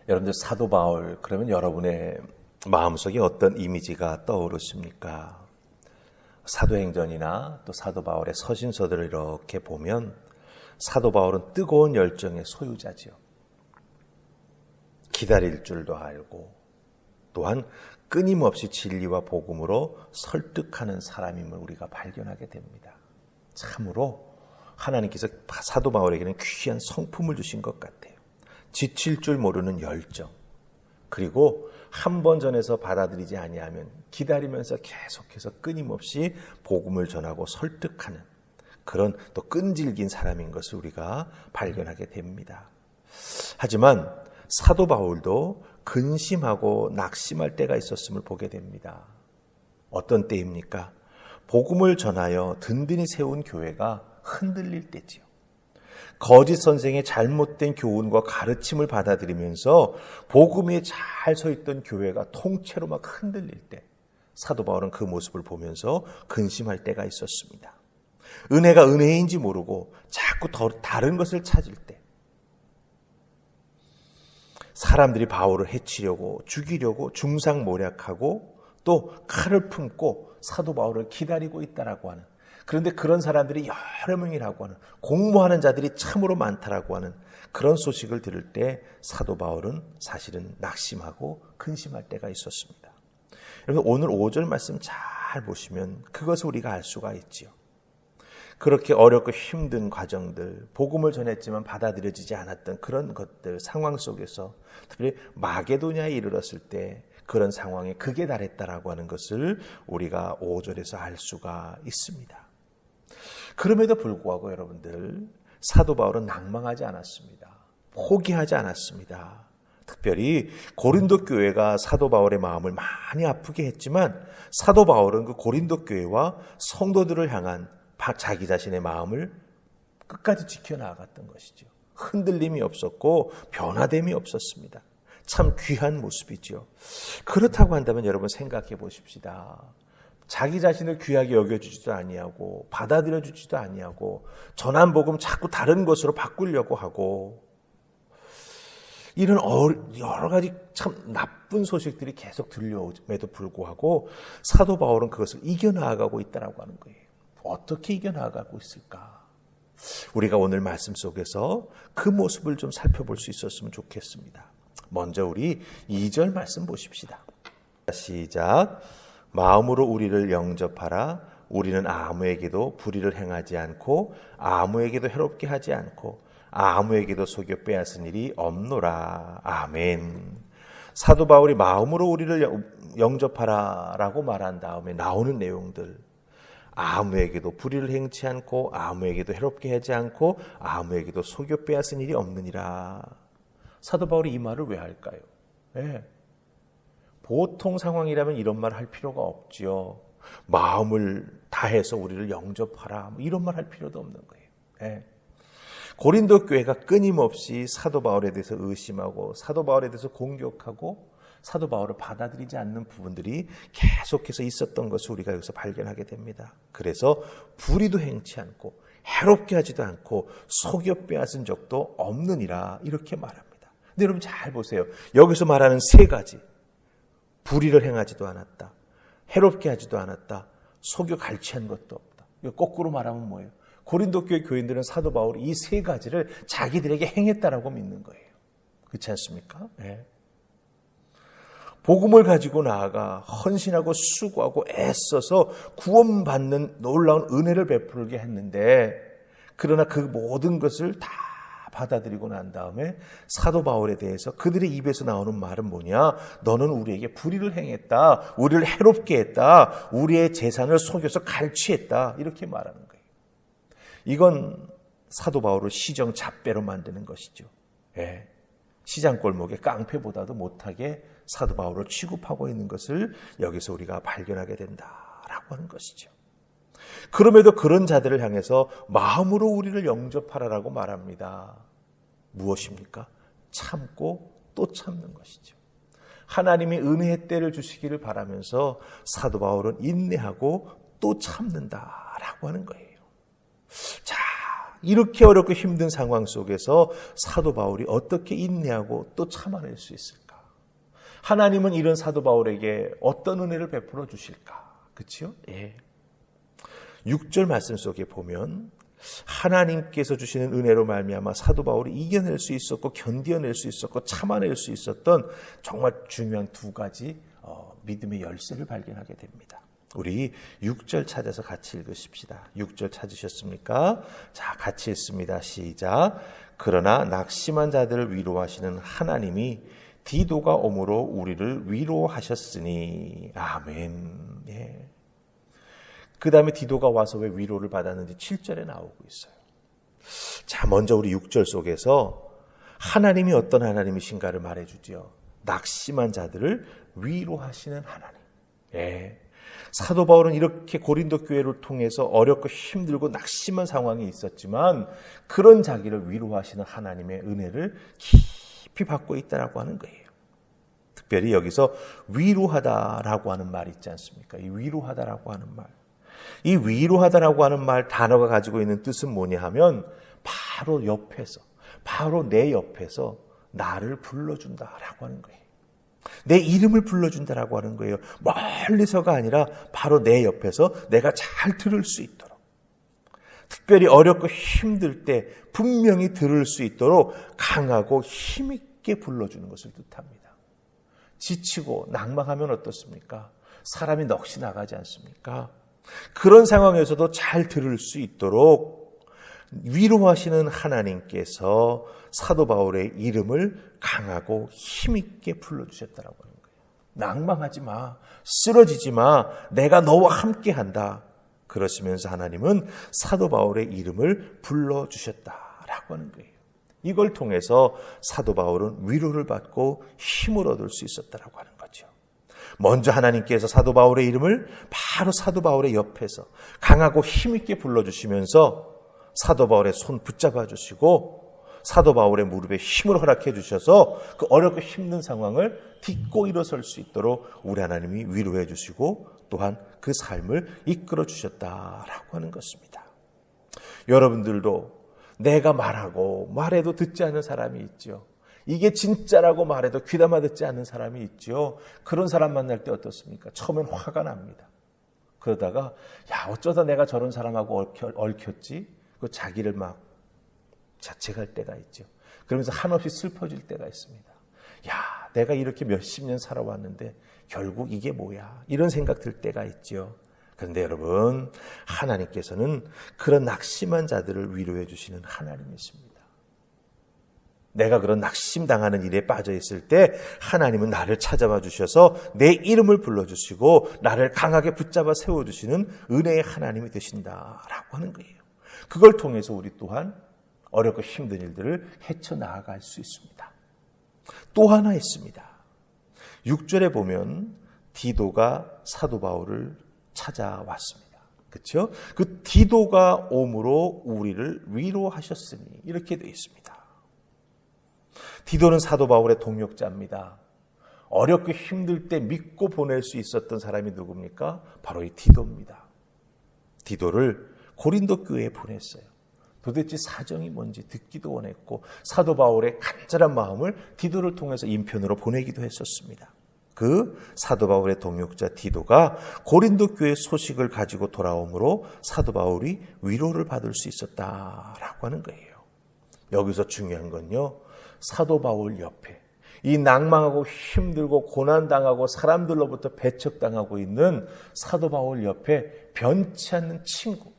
여러분들 사도 바울 그러면 여러분의 마음속에 어떤 이미지가 떠오르십니까? 사도행전이나 또 사도 바울의 서신서들을 이렇게 보면 사도 바울은 뜨거운 열정의 소유자지요. 기다릴 줄도 알고 또한 끊임없이 진리와 복음으로 설득하는 사람임을 우리가 발견하게 됩니다. 참으로 하나님께서 사도 바울에게는 귀한 성품을 주신 것 같아요. 지칠 줄 모르는 열정, 그리고 한 번 전해서 받아들이지 아니하면 기다리면서 계속해서 끊임없이 복음을 전하고 설득하는 그런 또 끈질긴 사람인 것을 우리가 발견하게 됩니다. 하지만 사도 바울도 근심하고 낙심할 때가 있었음을 보게 됩니다. 어떤 때입니까? 복음을 전하여 든든히 세운 교회가 흔들릴 때지요. 거짓 선생의 잘못된 교훈과 가르침을 받아들이면서 복음 위에 잘 서 있던 교회가 통째로 막 흔들릴 때 사도 바울은 그 모습을 보면서 근심할 때가 있었습니다. 은혜가 은혜인지 모르고 자꾸 다른 것을 찾을 때, 사람들이 바울을 해치려고 죽이려고 중상모략하고 또 칼을 품고 사도 바울을 기다리고 있다라고 하는, 그런데 그런 사람들이 여러 명이라고 하는, 공모하는 자들이 참으로 많다라고 하는 그런 소식을 들을 때 사도 바울은 사실은 낙심하고 근심할 때가 있었습니다. 여러분, 오늘 5절 말씀 잘 보시면 그것을 우리가 알 수가 있지요. 그렇게 어렵고 힘든 과정들, 복음을 전했지만 받아들여지지 않았던 그런 것들, 상황 속에서 특별히 마게도냐에 이르렀을 때 그런 상황에 극에 달했다라고 하는 것을 우리가 5절에서 알 수가 있습니다. 그럼에도 불구하고 여러분들, 사도 바울은 낭망하지 않았습니다. 포기하지 않았습니다. 특별히 고린도 교회가 사도 바울의 마음을 많이 아프게 했지만 사도 바울은 그 고린도 교회와 성도들을 향한 자기 자신의 마음을 끝까지 지켜나갔던 것이죠. 흔들림이 없었고 변화됨이 없었습니다. 참 귀한 모습이죠. 그렇다고 한다면 여러분 생각해 보십시다. 자기 자신을 귀하게 여겨주지도 아니하고 받아들여주지도 아니하고 전한 복음 자꾸 다른 것으로 바꾸려고 하고 이런 여러 가지 참 나쁜 소식들이 계속 들려옴에도 불구하고 사도 바울은 그것을 이겨나가고 있다고 하는 거예요. 어떻게 이겨나가고 있을까? 우리가 오늘 말씀 속에서 그 모습을 좀 살펴볼 수 있었으면 좋겠습니다. 먼저 우리 2절 말씀 보십시다. 시작. 마음으로 우리를 영접하라. 우리는 아무에게도 불의를 행하지 않고 아무에게도 해롭게 하지 않고 아무에게도 속여 빼앗은 일이 없노라. 아멘. 사도 바울이 마음으로 우리를 영접하라 라고 말한 다음에 나오는 내용들, 아무에게도 불의를 행치 않고 아무에게도 해롭게 하지 않고 아무에게도 속여 빼앗은 일이 없느니라. 사도 바울이 이 말을 왜 할까요? 네. 보통 상황이라면 이런 말 할 필요가 없지요. 마음을 다해서 우리를 영접하라, 이런 말 할 필요도 없는 거예요. 네. 고린도 교회가 끊임없이 사도 바울에 대해서 의심하고 사도 바울에 대해서 공격하고 사도 바울을 받아들이지 않는 부분들이 계속해서 있었던 것을 우리가 여기서 발견하게 됩니다. 그래서 불의도 행치 않고 해롭게 하지도 않고 속여 빼앗은 적도 없느니라 이렇게 말합니다. 근데 여러분 잘 보세요. 여기서 말하는 세 가지, 불의를 행하지도 않았다, 해롭게 하지도 않았다, 속여 갈취한 것도 없다. 이거 거꾸로 말하면 뭐예요? 고린도 교회 교인들은 사도 바울이 이 세 가지를 자기들에게 행했다라고 믿는 거예요. 그렇지 않습니까? 네. 복음을 가지고 나아가 헌신하고 수고하고 애써서 구원받는 놀라운 은혜를 베풀게 했는데, 그러나 그 모든 것을 다 받아들이고 난 다음에 사도 바울에 대해서 그들의 입에서 나오는 말은 뭐냐? 너는 우리에게 불의를 행했다, 우리를 해롭게 했다, 우리의 재산을 속여서 갈취했다, 이렇게 말하는 거예요. 이건 사도 바울을 시정 잡배로 만드는 것이죠. 예. 시장 골목의 깡패보다도 못하게 사도 바울을 취급하고 있는 것을 여기서 우리가 발견하게 된다라고 하는 것이죠. 그럼에도 그런 자들을 향해서 마음으로 우리를 영접하라라고 말합니다. 무엇입니까? 참고 또 참는 것이죠. 하나님이 은혜의 때를 주시기를 바라면서 사도 바울은 인내하고 또 참는다라고 하는 거예요. 자, 이렇게 어렵고 힘든 상황 속에서 사도 바울이 어떻게 인내하고 또 참아낼 수 있을까? 하나님은 이런 사도 바울에게 어떤 은혜를 베풀어 주실까? 그렇죠? 예. 6절 말씀 속에 보면 하나님께서 주시는 은혜로 말미암아 사도 바울이 이겨낼 수 있었고 견뎌낼 수 있었고 참아낼 수 있었던 정말 중요한 두 가지 믿음의 열쇠를 발견하게 됩니다. 우리 6절 찾아서 같이 읽으십시다. 6절 찾으셨습니까? 자, 같이 읽습니다. 시작. 그러나 낙심한 자들을 위로하시는 하나님이 디도가 오므로 우리를 위로하셨으니. 아멘. 예. 그 다음에 디도가 와서 왜 위로를 받았는지 7절에 나오고 있어요. 자, 먼저 우리 6절 속에서 하나님이 어떤 하나님이신가를 말해주죠. 낙심한 자들을 위로하시는 하나님. 예. 사도 바울은 이렇게 고린도 교회를 통해서 어렵고 힘들고 낙심한 상황이 있었지만 그런 자기를 위로하시는 하나님의 은혜를 깊이 받고 있다라고 하는 거예요. 특별히 여기서 위로하다라고 하는 말이 있지 않습니까? 이 위로하다라고 하는 말. 이 위로하다라고 하는 말 단어가 가지고 있는 뜻은 뭐냐 하면 바로 옆에서, 바로 내 옆에서 나를 불러준다라고 하는 거예요. 내 이름을 불러준다라고 하는 거예요. 멀리서가 아니라 바로 내 옆에서 내가 잘 들을 수 있도록. 특별히 어렵고 힘들 때 분명히 들을 수 있도록 강하고 힘있게 불러주는 것을 뜻합니다. 지치고 낭망하면 어떻습니까? 사람이 넋이 나가지 않습니까? 그런 상황에서도 잘 들을 수 있도록 위로하시는 하나님께서 사도 바울의 이름을 강하고 힘있게 불러주셨다라고 하는 거예요. 낭망하지 마, 쓰러지지 마, 내가 너와 함께한다. 그러시면서 하나님은 사도 바울의 이름을 불러주셨다라고 하는 거예요. 이걸 통해서 사도 바울은 위로를 받고 힘을 얻을 수 있었다라고 하는 거죠. 먼저 하나님께서 사도 바울의 이름을 바로 사도 바울의 옆에서 강하고 힘있게 불러주시면서 사도 바울의 손 붙잡아 주시고 사도 바울의 무릎에 힘을 허락해 주셔서 그 어렵고 힘든 상황을 딛고 일어설 수 있도록 우리 하나님이 위로해 주시고 또한 그 삶을 이끌어 주셨다라고 하는 것입니다. 여러분들도 내가 말해도 듣지 않는 사람이 있죠. 이게 진짜라고 말해도 귀담아 듣지 않는 사람이 있죠. 그런 사람 만날 때 어떻습니까? 처음엔 화가 납니다. 그러다가 어쩌다 내가 저런 사람하고 얽혔지? 그 자기를 막 자책할 때가 있죠. 그러면서 한없이 슬퍼질 때가 있습니다. 내가 이렇게 몇십 년 살아왔는데 결국 이게 뭐야? 이런 생각 들 때가 있죠. 그런데 여러분, 하나님께서는 그런 낙심한 자들을 위로해 주시는 하나님이십니다. 내가 그런 낙심당하는 일에 빠져 있을 때 하나님은 나를 찾아와 주셔서 내 이름을 불러주시고 나를 강하게 붙잡아 세워주시는 은혜의 하나님이 되신다라고 하는 거예요. 그걸 통해서 우리 또한 어렵고 힘든 일들을 헤쳐나갈 수 있습니다. 또 하나 있습니다. 6절에 보면 디도가 사도 바울을 찾아왔습니다. 그렇죠? 그 디도가 옴으로 우리를 위로하셨으니 이렇게 되어 있습니다. 디도는 사도 바울의 동역자입니다. 어렵고 힘들 때 믿고 보낼 수 있었던 사람이 누굽니까? 바로 이 디도입니다. 디도를 고린도 교회에 보냈어요. 도대체 사정이 뭔지 듣기도 원했고 사도 바울의 간절한 마음을 디도를 통해서 인편으로 보내기도 했었습니다. 그 사도 바울의 동역자 디도가 고린도 교회 소식을 가지고 돌아오므로 사도 바울이 위로를 받을 수 있었다라고 하는 거예요. 여기서 중요한 건요, 사도 바울 옆에 이 낭망하고 힘들고 고난당하고 사람들로부터 배척당하고 있는 사도 바울 옆에 변치 않는 친구,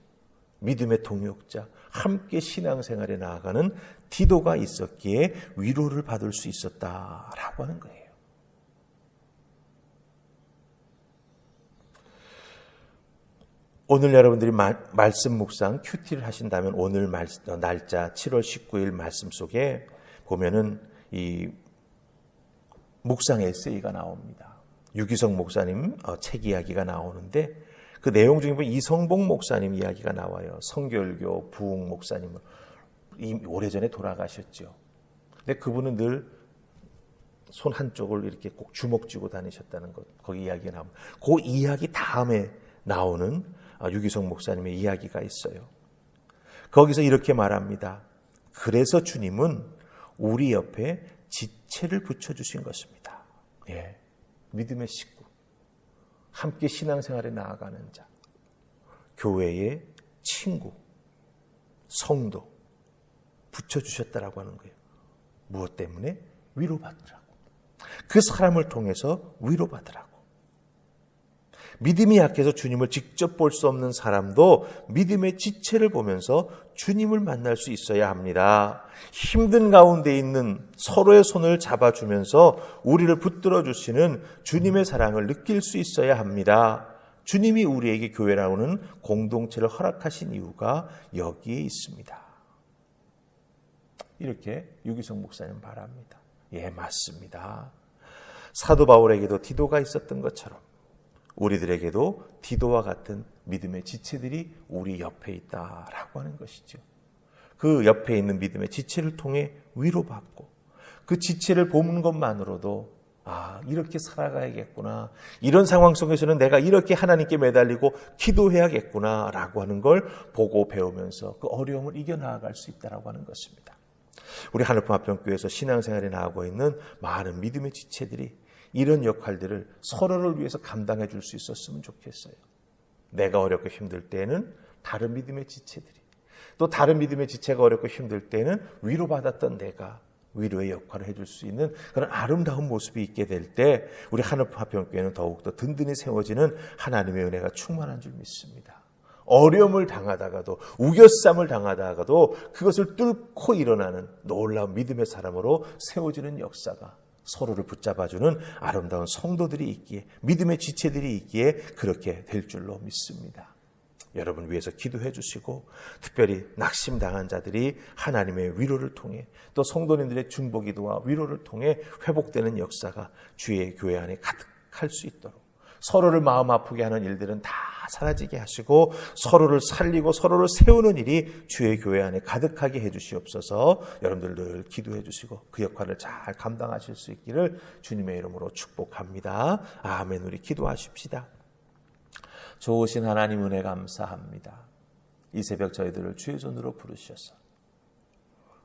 믿음의 동역자, 함께 신앙생활에 나아가는 디도가 있었기에 위로를 받을 수 있었다라고 하는 거예요. 오늘 여러분들이 말씀 묵상 큐티를 하신다면 오늘 날짜 7월 19일 말씀 속에 보면은 이 묵상 에세이가 나옵니다. 유기성 목사님 책 이야기가 나오는데 그 내용 중에 보면 이성복 목사님 이야기가 나와요. 성결교 부흥 목사님 오래전에 돌아가셨죠. 근데 그분은 늘 손 한쪽을 이렇게 꼭 주먹 쥐고 다니셨다는 것, 거기 이야기가 나옵니다. 그 이야기 다음에 나오는 유기성 목사님의 이야기가 있어요. 거기서 이렇게 말합니다. 그래서 주님은 우리 옆에 지체를 붙여주신 것입니다. 예, 믿음의 식구, 함께 신앙생활에 나아가는 자, 교회의 친구, 성도 붙여주셨다라고 하는 거예요. 무엇 때문에? 위로받으라고. 그 사람을 통해서 위로받으라고. 믿음이 약해서 주님을 직접 볼 수 없는 사람도 믿음의 지체를 보면서 주님을 만날 수 있어야 합니다. 힘든 가운데 있는 서로의 손을 잡아주면서 우리를 붙들어 주시는 주님의 사랑을 느낄 수 있어야 합니다. 주님이 우리에게 교회라는 공동체를 허락하신 이유가 여기에 있습니다. 이렇게 유기성 목사님 말합니다. 예, 맞습니다. 사도 바울에게도 디도가 있었던 것처럼 우리들에게도 디도와 같은 믿음의 지체들이 우리 옆에 있다라고 하는 것이죠. 그 옆에 있는 믿음의 지체를 통해 위로받고 그 지체를 보는 것만으로도 이렇게 살아가야겠구나. 이런 상황 속에서는 내가 이렇게 하나님께 매달리고 기도해야겠구나 라고 하는 걸 보고 배우면서 그 어려움을 이겨나갈 수 있다고 하는 것입니다. 우리 하늘품 화평교회에서 신앙생활에 나아가고 있는 많은 믿음의 지체들이 이런 역할들을 서로를 위해서 감당해 줄 수 있었으면 좋겠어요. 내가 어렵고 힘들 때는 다른 믿음의 지체들이, 또 다른 믿음의 지체가 어렵고 힘들 때는 위로받았던 내가 위로의 역할을 해줄 수 있는 그런 아름다운 모습이 있게 될 때 우리 하늘품 화평교회는 더욱더 든든히 세워지는 하나님의 은혜가 충만한 줄 믿습니다. 어려움을 당하다가도 우겨쌈을 당하다가도 그것을 뚫고 일어나는 놀라운 믿음의 사람으로 세워지는 역사가 서로를 붙잡아주는 아름다운 성도들이 있기에, 믿음의 지체들이 있기에 그렇게 될 줄로 믿습니다. 여러분 위해서 기도해 주시고, 특별히 낙심당한 자들이 하나님의 위로를 통해, 또 성도님들의 중보기도와 위로를 통해 회복되는 역사가 주의 교회 안에 가득할 수 있도록, 서로를 마음 아프게 하는 일들은 다 사라지게 하시고 서로를 살리고 서로를 세우는 일이 주의 교회 안에 가득하게 해주시옵소서. 여러분들 늘 기도해 주시고 그 역할을 잘 감당하실 수 있기를 주님의 이름으로 축복합니다. 아멘. 우리 기도하십시다. 좋으신 하나님 은혜 감사합니다. 이 새벽 저희들을 주의 손으로 부르셔서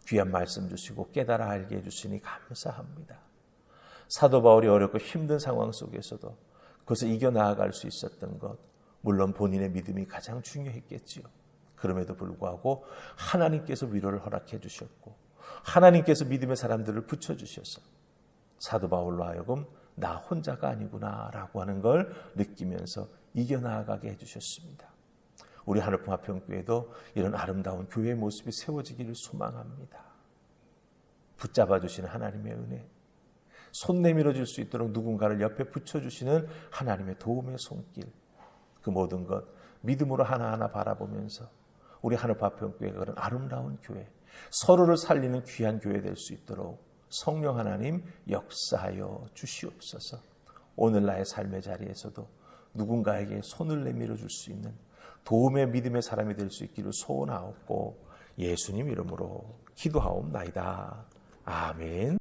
귀한 말씀 주시고 깨달아 알게 해주시니 감사합니다. 사도 바울이 어렵고 힘든 상황 속에서도 그것을 이겨나갈 수 있었던 것, 물론 본인의 믿음이 가장 중요했겠지요. 그럼에도 불구하고 하나님께서 위로를 허락해 주셨고 하나님께서 믿음의 사람들을 붙여주셔서 사도 바울로 하여금 나 혼자가 아니구나 라고 하는 걸 느끼면서 이겨나가게 해주셨습니다. 우리 하늘품 화평교회도 이런 아름다운 교회의 모습이 세워지기를 소망합니다. 붙잡아 주시는 하나님의 은혜, 손 내밀어 줄 수 있도록 누군가를 옆에 붙여주시는 하나님의 도움의 손길, 그 모든 것 믿음으로 하나하나 바라보면서 우리 하늘품 화평교회가 그런 아름다운 교회, 서로를 살리는 귀한 교회 될 수 있도록 성령 하나님 역사하여 주시옵소서. 오늘 나의 삶의 자리에서도 누군가에게 손을 내밀어 줄 수 있는 도움의 믿음의 사람이 될 수 있기를 소원하옵고 예수님 이름으로 기도하옵나이다. 아멘.